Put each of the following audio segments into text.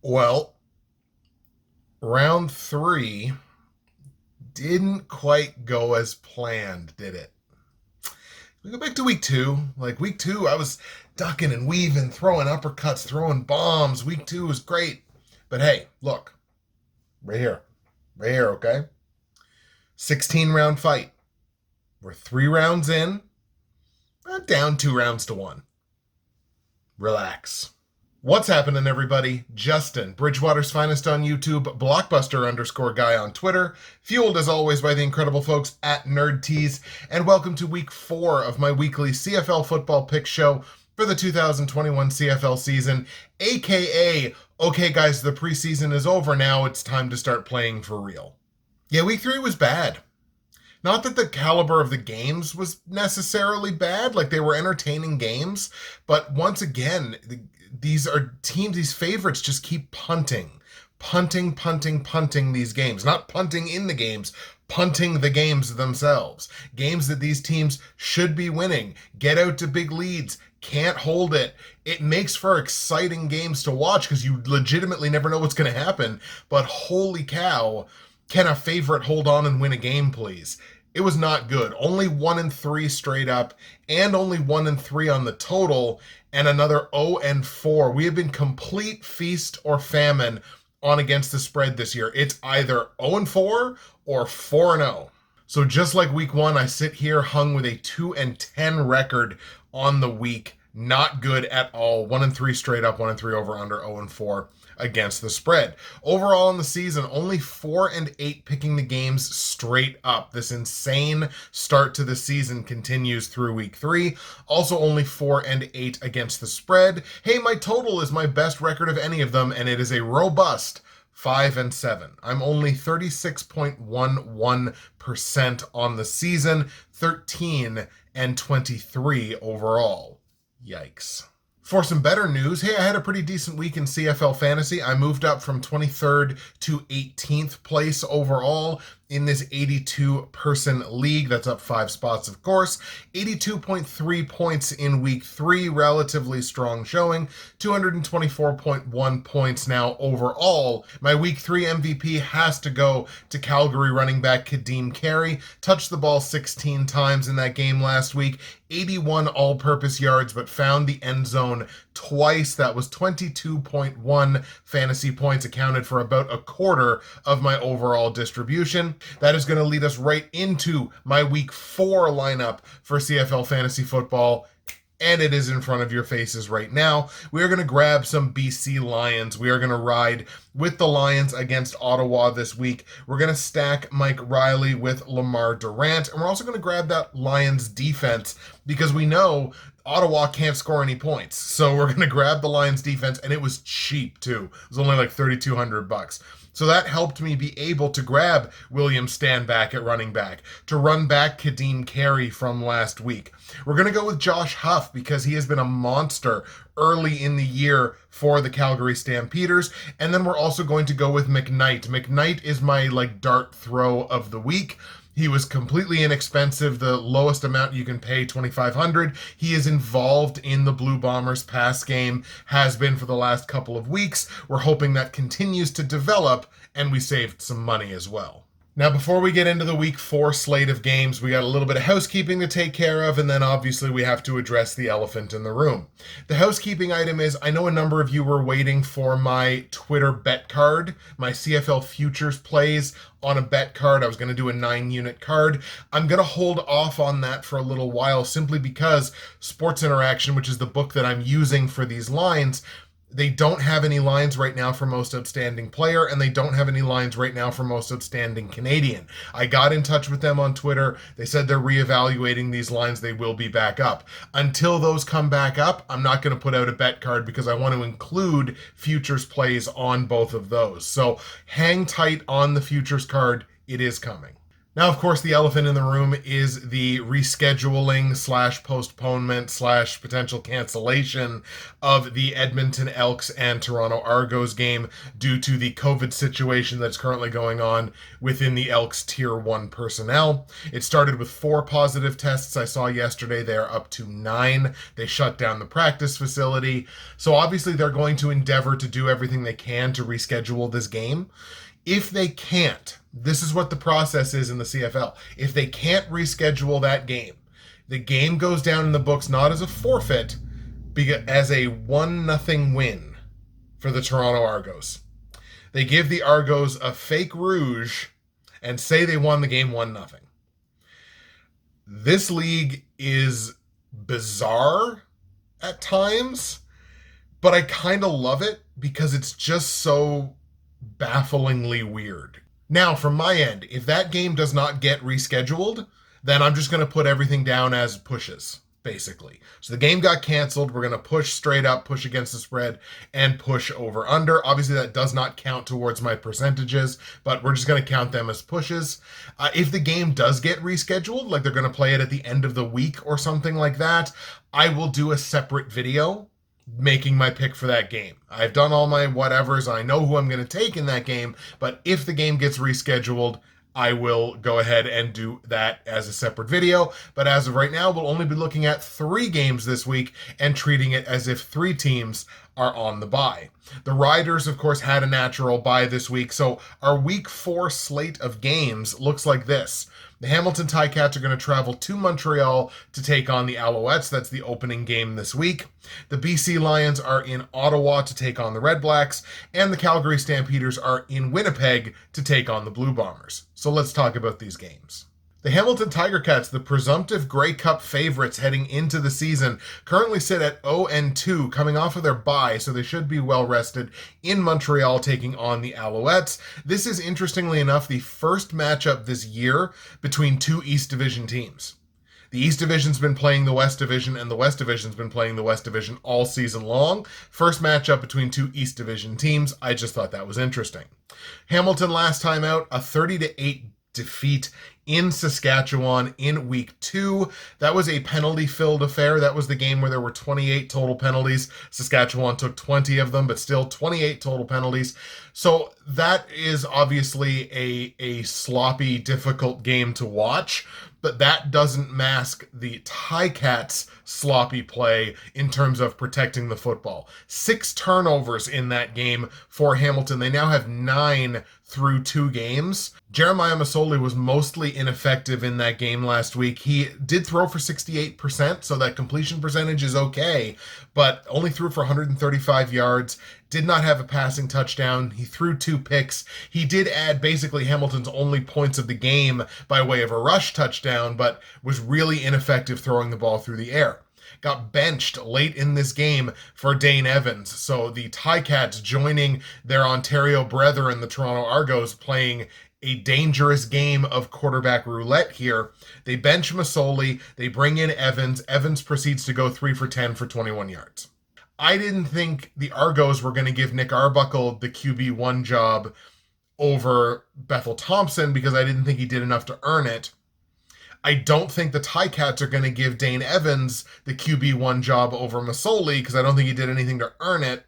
Well, round three didn't quite go as planned, did it? We go back to week two. Like week two, I was ducking and weaving, throwing uppercuts, throwing bombs. Week two was great. But hey, look, right here. Right here, okay? 16 round fight. We're 3 rounds in, down 2 rounds to one. Relax. What's happening, everybody? Justin, Bridgewater's finest on YouTube, blockbuster_guy on Twitter, fueled as always by the incredible folks at NerdTees, and welcome to week 4 of my weekly CFL football pick show for the 2021 CFL season, aka, okay guys, the preseason is over now, it's time to start playing for real. Yeah, week 3 was bad. Not that the caliber of the games was necessarily bad, like they were entertaining games, but once again, these are teams, these favorites just keep punting these games. Not punting in the games, punting the games themselves. Games that these teams should be winning, get out to big leads, can't hold it. It makes for exciting games to watch because you legitimately never know what's going to happen, but holy cow, can a favorite hold on and win a game, please? It was not good. Only 1-3 straight up, and only 1-3 on the total, and another 0-4. We have been complete feast or famine on against the spread this year. It's either 0-4 or 4-0. So just like week 1, I sit here hung with a 2-10 record on the week. Not good at all. 1-3 straight up, 1-3 over under, 0-4 against the spread. Overall in the season, only 4-8 picking the games straight up. This insane start to the season continues through week 3. Also only 4-8 against the spread. Hey, my total is my best record of any of them, and it is a robust 5-7. I'm only 36.11% on the season, 13-23 overall. Yikes. For some better news, hey, I had a pretty decent week in CFL fantasy. I moved up from 23rd to 18th place overall in this 82-person league. That's up 5 spots, of course. 82.3 points in week 3, relatively strong showing. 224.1 points now overall. My week 3 MVP has to go to Calgary running back Kadeem Carey. Touched the ball 16 times in that game last week. 81 all-purpose yards, but found the end zone twice. That was 22.1 fantasy points, accounted for about a quarter of my overall distribution. That is going to lead us right into my week 4 lineup for CFL fantasy football, and it is in front of your faces right now. We are going to grab some BC Lions. We are going to ride with the Lions against Ottawa this week. We're going to stack Mike Riley with Lamar Durant, and we're also going to grab that Lions defense because we know Ottawa can't score any points. So we're going to grab the Lions defense, and it was cheap too. It was only like $3,200. So that helped me be able to grab William Stanback at running back, to run back Kadeem Carey from last week. We're going to go with Josh Huff because he has been a monster early in the year for the Calgary Stampeders. And then we're also going to go with McKnight. McKnight is my dart throw of the week. He was completely inexpensive, the lowest amount you can pay, $2,500. He is involved in the Blue Bombers pass game, has been for the last couple of weeks. We're hoping that continues to develop, and we saved some money as well. Now, before we get into the week 4 slate of games, we got a little bit of housekeeping to take care of, and then obviously we have to address the elephant in the room. The housekeeping item is, I know a number of you were waiting for my Twitter bet card, my CFL Futures plays on a bet card. I was going to do a 9-unit card. I'm going to hold off on that for a little while simply because Sports Interaction, which is the book that I'm using for these lines, they don't have any lines right now for most outstanding player, and they don't have any lines right now for most outstanding Canadian. I got in touch with them on Twitter. They said they're reevaluating these lines. They will be back up. Until those come back up, I'm not going to put out a bet card because I want to include futures plays on both of those. So hang tight on the futures card. It is coming. Now, of course, the elephant in the room is the rescheduling / postponement / potential cancellation of the Edmonton Elks and Toronto Argos game due to the COVID situation that's currently going on within the Elks Tier 1 personnel. It started with 4 positive tests I saw yesterday. They are up to 9. They shut down the practice facility. So obviously they're going to endeavor to do everything they can to reschedule this game. If they can't, this is what the process is in the CFL. If they can't reschedule that game, the game goes down in the books not as a forfeit, but as a 1-0 win for the Toronto Argos. They give the Argos a fake rouge and say they won the game 1-0. This league is bizarre at times, but I kind of love it because it's just so bafflingly weird. Now, from my end, if that game does not get rescheduled, then I'm just going to put everything down as pushes, basically. So the game got canceled. We're going to push straight up, push against the spread, and push over under. Obviously, that does not count towards my percentages, but we're just going to count them as pushes. If the game does get rescheduled, like they're going to play it at the end of the week or something like that, I will do a separate video making my pick for that game. I've done all my whatevers. I know who I'm going to take in that game, but if the game gets rescheduled, I will go ahead and do that as a separate video. But as of right now, we'll only be looking at 3 games this week and treating it as if 3 teams are on the bye. The Riders, of course, had a natural bye this week, so our week 4 slate of games looks like this. The Hamilton Ticats are going to travel to Montreal to take on the Alouettes. That's the opening game this week. The BC Lions are in Ottawa to take on the REDBLACKS, and the Calgary Stampeders are in Winnipeg to take on the Blue Bombers. So let's talk about these games. The Hamilton Tiger Cats, the presumptive Grey Cup favorites heading into the season, currently sit at 0-2, coming off of their bye, so they should be well rested in Montreal taking on the Alouettes. This is, interestingly enough, the first matchup this year between 2 East Division teams. The East Division's been playing the West Division, and the West Division's been playing the West Division all season long. First matchup between 2 East Division teams. I just thought that was interesting. Hamilton last time out, a 30-8 defeat in Saskatchewan in week 2. That was a penalty-filled affair. That was the game where there were 28 total penalties. Saskatchewan took 20 of them, but still 28 total penalties. So that is obviously a sloppy, difficult game to watch, but that doesn't mask the Ticats' sloppy play in terms of protecting the football. 6 turnovers in that game for Hamilton. They now have 9 through 2 games. Jeremiah Masoli was mostly ineffective in that game last week. He did throw for 68%, so that completion percentage is okay, but only threw for 135 yards, did not have a passing touchdown. He threw 2 picks. He did add basically Hamilton's only points of the game by way of a rush touchdown, but was really ineffective throwing the ball through the air. Got benched late in this game for Dane Evans. So the Ticats joining their Ontario brethren, the Toronto Argos, playing a dangerous game of quarterback roulette here. They bench Masoli. They bring in Evans. Evans proceeds to go 3 for 10 for 21 yards. I didn't think the Argos were going to give Nick Arbuckle the QB1 job over Bethel Thompson because I didn't think he did enough to earn it. I don't think the Ticats are going to give Dane Evans the QB1 job over Masoli because I don't think he did anything to earn it.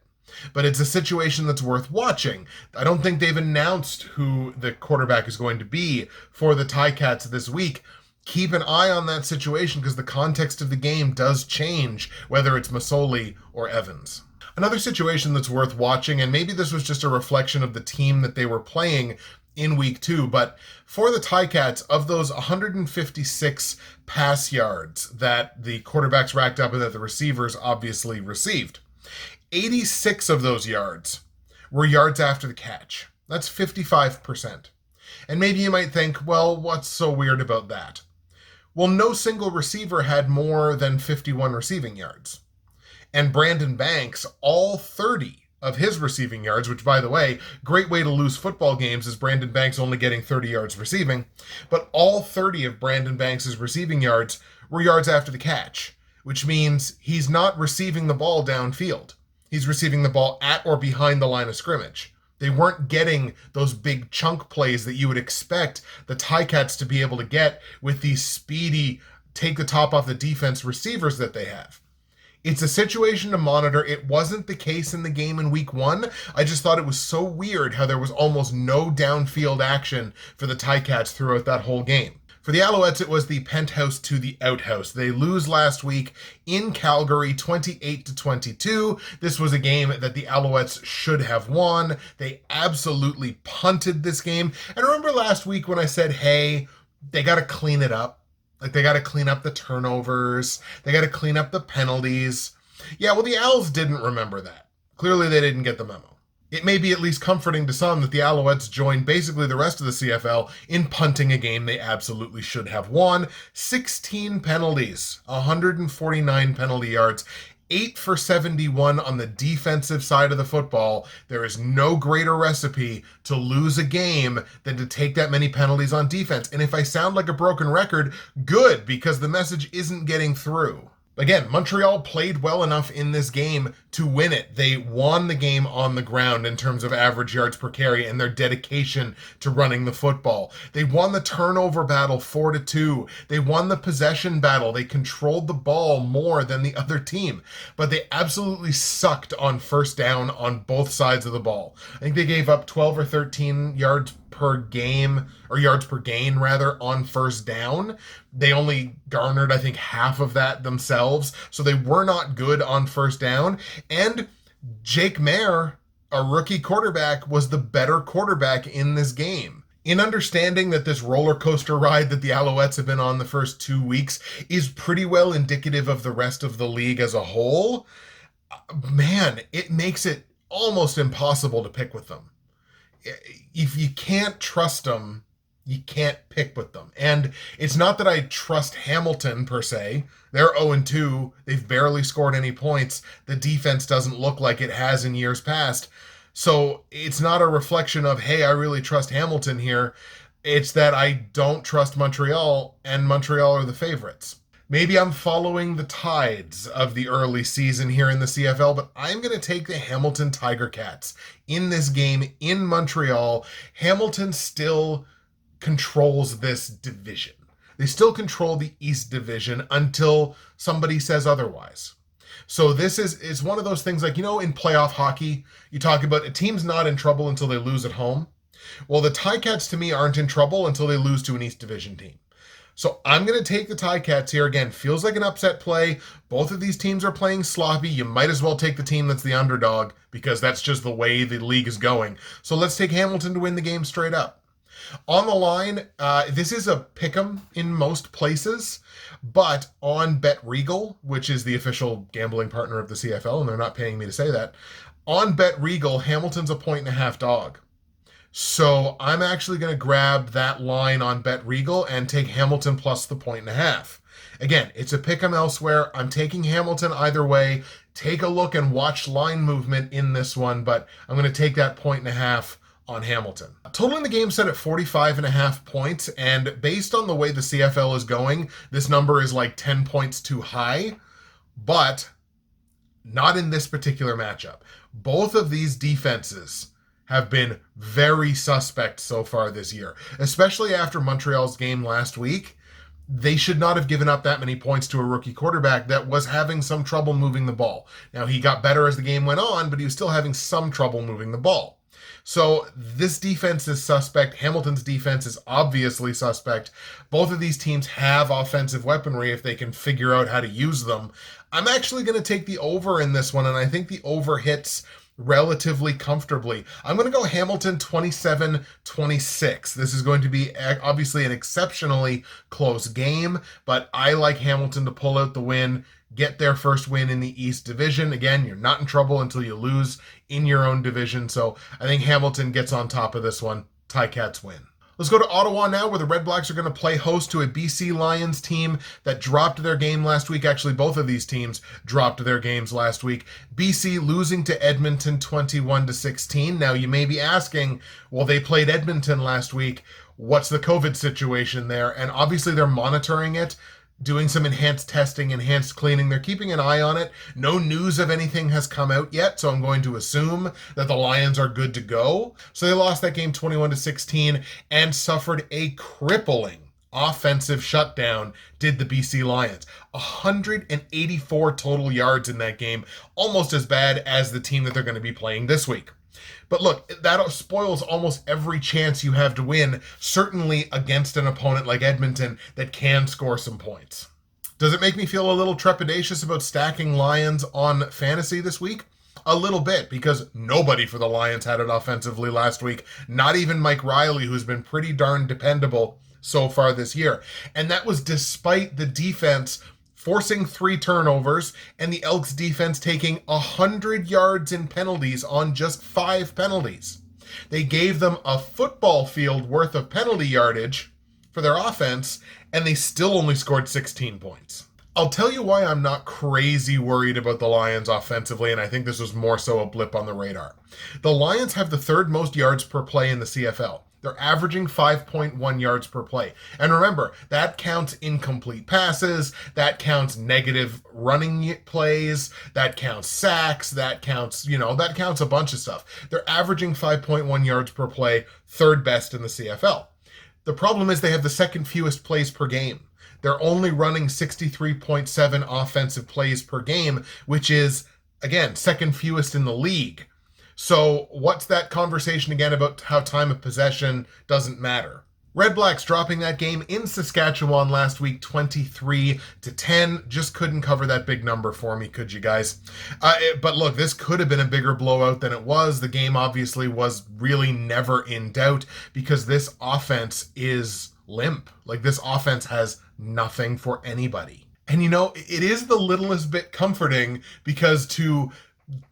But it's a situation that's worth watching. I don't think they've announced who the quarterback is going to be for the Ticats this week. Keep an eye on that situation because the context of the game does change, whether it's Masoli or Evans. Another situation that's worth watching, and maybe this was just a reflection of the team that they were playing in week 2, but for the Ticats, of those 156 pass yards that the quarterbacks racked up and that the receivers obviously received, 86 of those yards were yards after the catch. That's 55%. And maybe you might think, well, what's so weird about that? Well, no single receiver had more than 51 receiving yards. And Brandon Banks, all 30 of his receiving yards, which, by the way, great way to lose football games is Brandon Banks only getting 30 yards receiving, but all 30 of Brandon Banks' receiving yards were yards after the catch, which means he's not receiving the ball downfield. He's receiving the ball at or behind the line of scrimmage. They weren't getting those big chunk plays that you would expect the Ticats to be able to get with these speedy, take the top off the defense receivers that they have. It's a situation to monitor. It wasn't the case in the game in week 1. I just thought it was so weird how there was almost no downfield action for the Ticats throughout that whole game. For the Alouettes, it was the penthouse to the outhouse. They lose last week in Calgary, 28-22. This was a game that the Alouettes should have won. They absolutely punted this game. And remember last week when I said, hey, they got to clean it up. Like, they got to clean up the turnovers. They got to clean up the penalties. Yeah, well, the Owls didn't remember that. Clearly, they didn't get the memo. It may be at least comforting to some that the Alouettes joined basically the rest of the CFL in punting a game they absolutely should have won. 16 penalties, 149 penalty yards, 8 for 71 on the defensive side of the football. There is no greater recipe to lose a game than to take that many penalties on defense. And if I sound like a broken record, good, because the message isn't getting through. Again, Montreal played well enough in this game to win it. They won the game on the ground in terms of average yards per carry and their dedication to running the football. They won the turnover battle 4-2. They won the possession battle. They controlled the ball more than the other team, but they absolutely sucked on first down on both sides of the ball. I think they gave up 12 or 13 yards per game, or yards per gain rather, on first down. They only garnered, I think, half of that themselves, so they were not good on first down. And Jake Maier, a rookie quarterback, was the better quarterback in this game. In understanding that this roller coaster ride that the Alouettes have been on the first 2 weeks is pretty well indicative of the rest of the league as a whole, man, it makes it almost impossible to pick with them. If you can't trust them, you can't pick with them. And it's not that I trust Hamilton per se. They're 0-2. They've barely scored any points. The defense doesn't look like it has in years past. So it's not a reflection of, hey, I really trust Hamilton here. It's that I don't trust Montreal, and Montreal are the favorites. Maybe I'm following the tides of the early season here in the CFL, but I'm going to take the Hamilton Tiger Cats in this game in Montreal. Hamilton still controls this division. They still control the East Division until somebody says otherwise. So this is one of those things like, in playoff hockey, you talk about a team's not in trouble until they lose at home. Well, the Ticats to me aren't in trouble until they lose to an East Division team. So I'm going to take the Ticats here. Again, feels like an upset play. Both of these teams are playing sloppy. You might as well take the team that's the underdog because that's just the way the league is going. So let's take Hamilton to win the game straight up. On the line, this is a pick'em in most places, but on Bet Regal, which is the official gambling partner of the CFL, and they're not paying me to say that, on Bet Regal, Hamilton's a 1.5 dog. So I'm actually going to grab that line on Bet Regal and take Hamilton plus the 1.5. Again, it's a pick'em elsewhere. I'm taking Hamilton either way. Take a look and watch line movement in this one, but I'm going to take that 1.5 on Hamilton. Total in the game set at 45.5 points, and based on the way the CFL is going, this number is like 10 points too high, but not in this particular matchup. Both of these defenses have been very suspect so far this year, especially after Montreal's game last week. They should not have given up that many points to a rookie quarterback that was having some trouble moving the ball. Now, he got better as the game went on, but he was still having some trouble moving the ball. So this defense is suspect. Hamilton's defense is obviously suspect. Both of these teams have offensive weaponry if they can figure out how to use them. I'm actually going to take the over in this one, and I think the over hits relatively comfortably. I'm going to go Hamilton 27-26. This is going to be obviously an exceptionally close game, but I like Hamilton to pull out the win, get their first win in the East Division. Again, you're not in trouble until you lose in your own division, so I think Hamilton gets on top of this one. Ticats win. Let's go to Ottawa now, where the Red Blacks are going to play host to a BC Lions team that dropped their game last week. Actually, both of these teams dropped their games last week. BC losing to Edmonton 21-16. Now, you may be asking, well, they played Edmonton last week. What's the COVID situation there? And obviously, they're monitoring it. doing some enhanced testing, enhanced cleaning. They're keeping an eye on it. No news of anything has come out yet, so I'm going to assume that the Lions are good to go. So they lost that game 21-16 and suffered a crippling offensive shutdown, did the BC Lions. 184 total yards in that game, almost as bad as the team that they're going to be playing this week. But look, that spoils almost every chance you have to win, certainly against an opponent like Edmonton that can score some points. Does it make me feel a little trepidatious about stacking Lions on fantasy this week? A little bit, because nobody for the Lions had it offensively last week. Not even Mike Riley, who's been pretty darn dependable so far this year. And that was despite the defense forcing 3 turnovers and the Elks defense taking 100 yards in penalties on just 5 penalties. They gave them a football field worth of penalty yardage for their offense, and they still only scored 16 points. I'll tell you why I'm not crazy worried about the Lions offensively, and I think this was more so a blip on the radar. The Lions have the 3rd most yards per play in the CFL. They're averaging 5.1 yards per play. And remember, that counts incomplete passes, that counts negative running plays, that counts sacks, that counts a bunch of stuff. They're averaging 5.1 yards per play, 3rd best in the CFL. The problem is they have the 2nd fewest plays per game. They're only running 63.7 offensive plays per game, which is, again, 2nd fewest in the league. So what's that conversation again about how time of possession doesn't matter? REDBLACKS dropping that game in Saskatchewan last week, 23-10. Just couldn't cover that big number for me, could you guys? But look, this could have been a bigger blowout than it was. The game obviously was really never in doubt because this offense is limp. Like, this offense has nothing for anybody. And it is the littlest bit comforting because to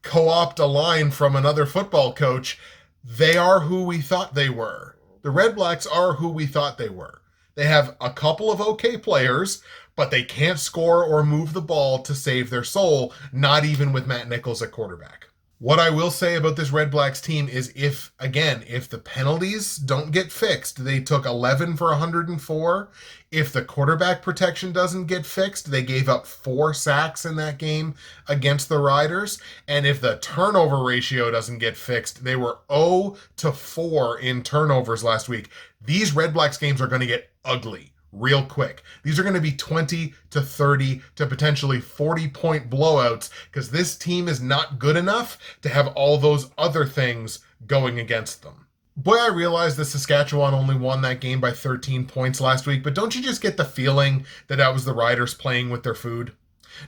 co-opt a line from another football coach, they are who we thought they were. The REDBLACKS are who we thought they were. They have a couple of okay players, but they can't score or move the ball to save their soul, not even with Matt Nichols at quarterback. What I will say about this REDBLACKS team is if the penalties don't get fixed, they took 11 for 104. If the quarterback protection doesn't get fixed, they gave up 4 sacks in that game against the Riders. And if the turnover ratio doesn't get fixed, they were 0-4 in turnovers last week. These REDBLACKS games are going to get ugly real quick. These are going to be 20-30 to potentially 40-point blowouts because this team is not good enough to have all those other things going against them. Boy, I realize that Saskatchewan only won that game by 13 points last week, but don't you just get the feeling that was the Riders playing with their food?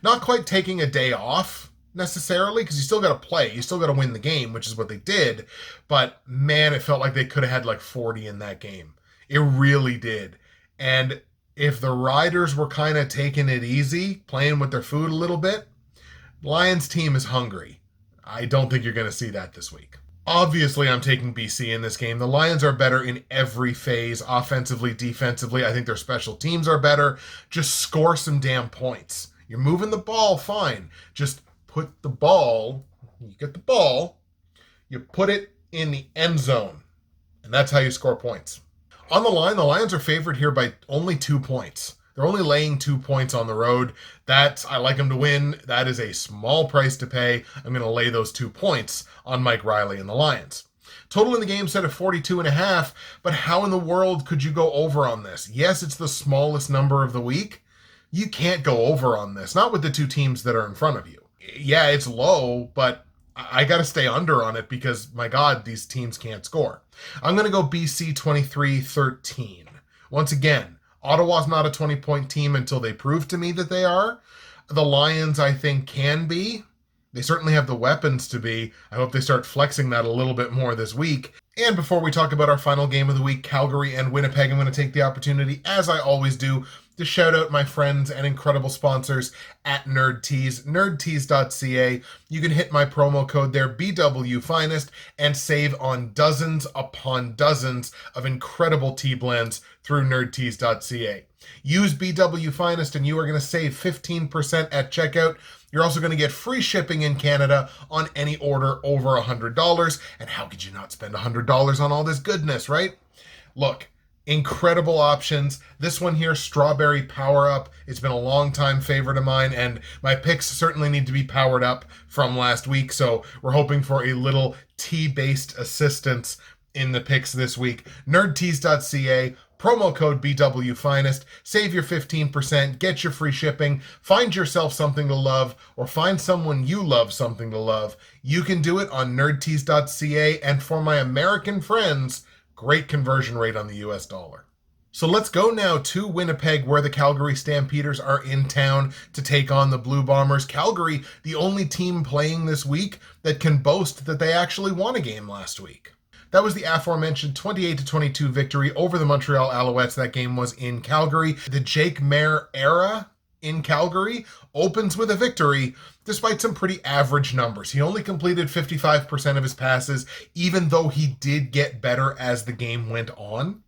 Not quite taking a day off necessarily, because you still got to play. You still got to win the game, which is what they did. But man, it felt like they could have had like 40 in that game. It really did. And if the Riders were kind of taking it easy, playing with their food a little bit, Lions team is hungry. I don't think you're going to see that this week. Obviously, I'm taking BC in this game. The Lions are better in every phase, offensively, defensively. I think their special teams are better. Just score some damn points. You're moving the ball, fine. Just put the ball, you get the ball, you put it in the end zone. And that's how you score points. On the line, the Lions are favored here by only 2 points. They're only laying 2 points on the road. I like them to win. That is a small price to pay. I'm going to lay those 2 points on Mike Riley and the Lions. Total in the game set at 42.5, but how in the world could you go over on this? Yes, it's the smallest number of the week. You can't go over on this, not with the 2 teams that are in front of you. Yeah, it's low, but I got to stay under on it because, my God, these teams can't score. I'm going to go BC 23-13. Once again, Ottawa's not a 20-point team until they prove to me that they are. The Lions, I think, can be. They certainly have the weapons to be. I hope they start flexing that a little bit more this week. And before we talk about our final game of the week, Calgary and Winnipeg, I'm going to take the opportunity, as I always do, to shout out my friends and incredible sponsors at NerdTees, nerdtees.ca. You can hit my promo code there, BWFinest, and save on dozens upon dozens of incredible tea blends through nerdtees.ca. Use BWFinest and you are going to save 15% at checkout. You're also going to get free shipping in Canada on any order over $100. And how could you not spend $100 on all this goodness, right? Look, Incredible options. This one here, Strawberry Power Up. It's been a long time favorite of mine, and my picks certainly need to be powered up from last week, so we're hoping for a little tea-based assistance in the picks this week. nerdtees.ca, promo code BWFinest, save your 15%, get your free shipping, find yourself something to love, or find someone you love something to love. You can do it on nerdtees.ca, and for my American friends, great conversion rate on the US dollar. So let's go now to Winnipeg, where the Calgary Stampeders are in town to take on the Blue Bombers. Calgary, the only team playing this week that can boast that they actually won a game last week. That was the aforementioned 28-22 victory over the Montreal Alouettes. That game was in Calgary. The Jake Maier era in Calgary opens with a victory despite some pretty average numbers. He only completed 55% of his passes, even though he did get better as the game went on.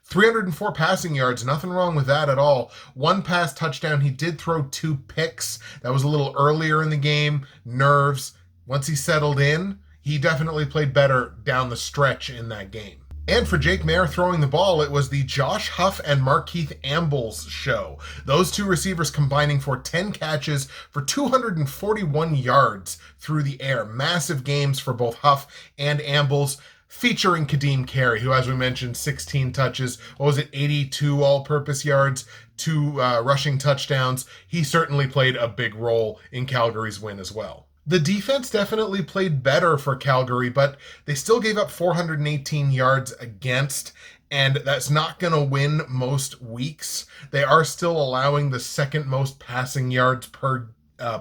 304 passing yards, nothing wrong with that at all. One pass touchdown. He did throw 2 picks. That was a little earlier in the game. Nerves. Once he settled in, he definitely played better down the stretch in that game. And for Jake Maier throwing the ball, it was the Josh Huff and Markeith Ambles show. Those two receivers combining for 10 catches for 241 yards through the air. Massive games for both Huff and Ambles, featuring Kadeem Carey, who, as we mentioned, 16 touches. 82 all-purpose yards, 2 rushing touchdowns. He certainly played a big role in Calgary's win as well. The defense definitely played better for Calgary, but they still gave up 418 yards against, and that's not going to win most weeks. They are still allowing the second most passing yards per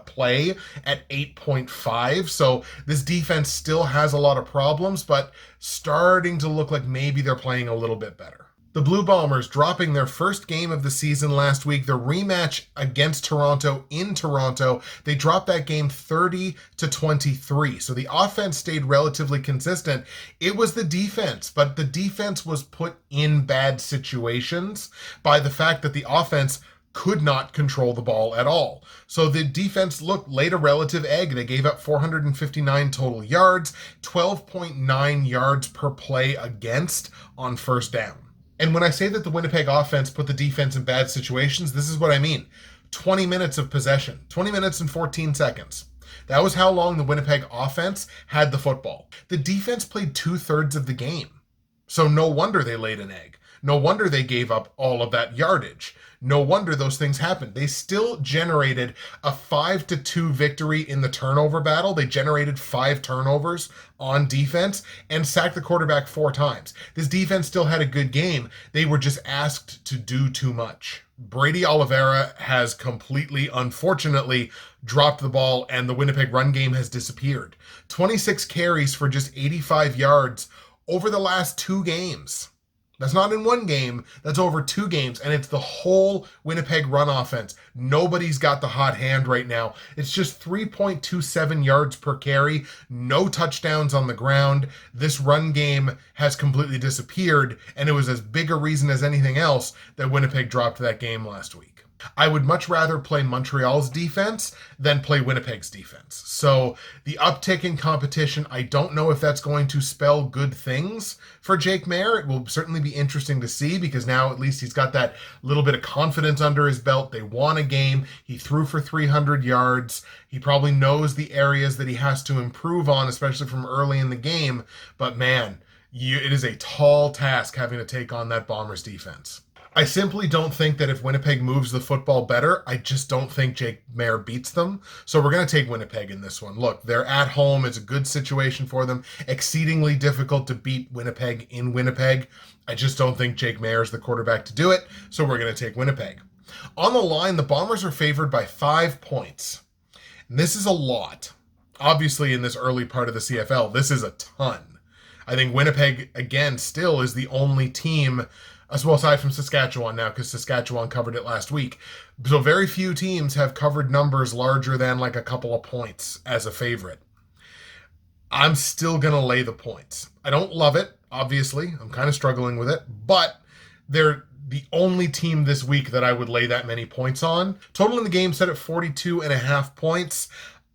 play at 8.5, so this defense still has a lot of problems, but starting to look like maybe they're playing a little bit better. The Blue Bombers dropping their first game of the season last week, the rematch against Toronto in Toronto. They dropped that game 30-23. So the offense stayed relatively consistent. It was the defense, but the defense was put in bad situations by the fact that the offense could not control the ball at all. So the defense laid a relative egg. They gave up 459 total yards, 12.9 yards per play against on first down. And when I say that the Winnipeg offense put the defense in bad situations, this is what I mean. 20 minutes of possession, 20 minutes and 14 seconds. That was how long the Winnipeg offense had the football. The defense played 2/3 of the game. So no wonder they laid an egg. No wonder they gave up all of that yardage. No wonder those things happened. They still generated a 5-2 victory in the turnover battle. They generated 5 turnovers on defense and sacked the quarterback 4 times. This defense still had a good game. They were just asked to do too much. Brady Oliveira has completely, unfortunately, dropped the ball, and the Winnipeg run game has disappeared. 26 carries for just 85 yards over the last 2 games. That's not in one game, that's over 2 games, and it's the whole Winnipeg run offense. Nobody's got the hot hand right now. It's just 3.27 yards per carry, no touchdowns on the ground. This run game has completely disappeared, and it was as big a reason as anything else that Winnipeg dropped that game last week. I would much rather play Montreal's defense than play Winnipeg's defense. So the uptick in competition, I don't know if that's going to spell good things for Jake Maier. It will certainly be interesting to see, because now at least he's got that little bit of confidence under his belt. They won a game. He threw for 300 yards. He probably knows the areas that he has to improve on, especially from early in the game. But man, it is a tall task having to take on that Bombers defense. I simply don't think that if Winnipeg moves the football better, I just don't think Jake Maier beats them. So we're going to take Winnipeg in this one. Look, they're at home. It's a good situation for them. Exceedingly difficult to beat Winnipeg in Winnipeg. I just don't think Jake Maier is the quarterback to do it. So we're going to take Winnipeg. On the line, the Bombers are favored by 5 points. And this is a lot. Obviously, in this early part of the CFL, this is a ton. I think Winnipeg, again, still is the only team, well, aside from Saskatchewan now, because Saskatchewan covered it last week. So very few teams have covered numbers larger than like a couple of points as a favorite. I'm still going to lay the points. I don't love it, obviously. I'm kind of struggling with it, but they're the only team this week that I would lay that many points on. Total in the game set at 42.5 points.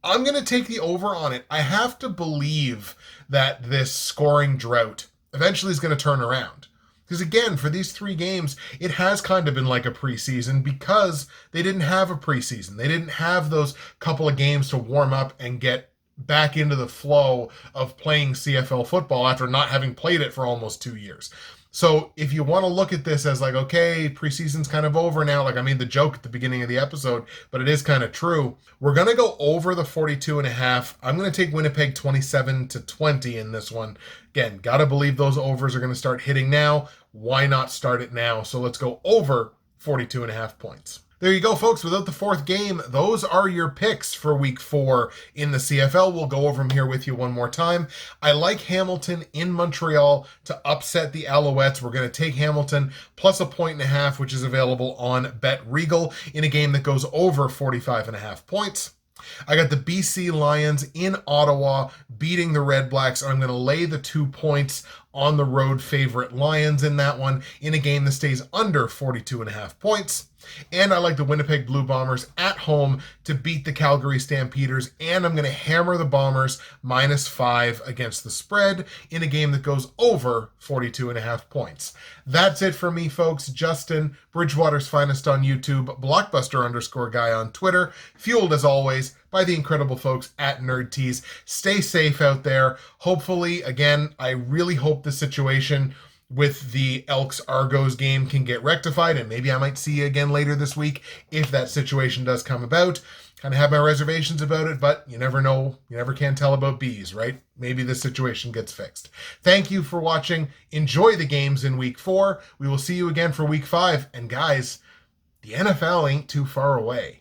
I'm going to take the over on it. I have to believe that this scoring drought eventually is going to turn around. Because again, for these 3 games, it has kind of been like a preseason because they didn't have a preseason. They didn't have those couple of games to warm up and get back into the flow of playing CFL football after not having played it for almost 2 years. So if you want to look at this as like, okay, preseason's kind of over now, like I made the joke at the beginning of the episode, but it is kind of true. We're going to go over the 42.5. I'm going to take Winnipeg 27-20 in this one. Again, got to believe those overs are going to start hitting now. Why not start it now? So let's go over 42.5 points. There you go, folks. Without the 4th game, those are your picks for week 4 in the CFL. We'll go over them here with you one more time. I like Hamilton in Montreal to upset the Alouettes. We're going to take Hamilton plus 1.5, which is available on Bet Regal in a game that goes over 45.5 points. I got the BC Lions in Ottawa beating the REDBLACKS, and I'm going to lay the 2 points on the road favorite Lions in that one in a game that stays under 42.5 points. And I like the Winnipeg Blue Bombers at home to beat the Calgary Stampeders, and I'm going to hammer the Bombers -5 against the spread in a game that goes over 42.5 points. That's it for me, folks. Justin, Bridgewater's Finest on YouTube, Blockbuster_guy on Twitter, fueled as always by the incredible folks at NerdTees. Stay safe out there. Hopefully, again, I really hope the situation with the Elks Argos game can get rectified, and maybe I might see you again later this week if that situation does come about. Kind of have my reservations about it, but you never know. You never can tell about bees, right? Maybe this situation gets fixed. Thank you for watching. Enjoy the games in week 4. We will see you again for week 5. And guys, the NFL ain't too far away.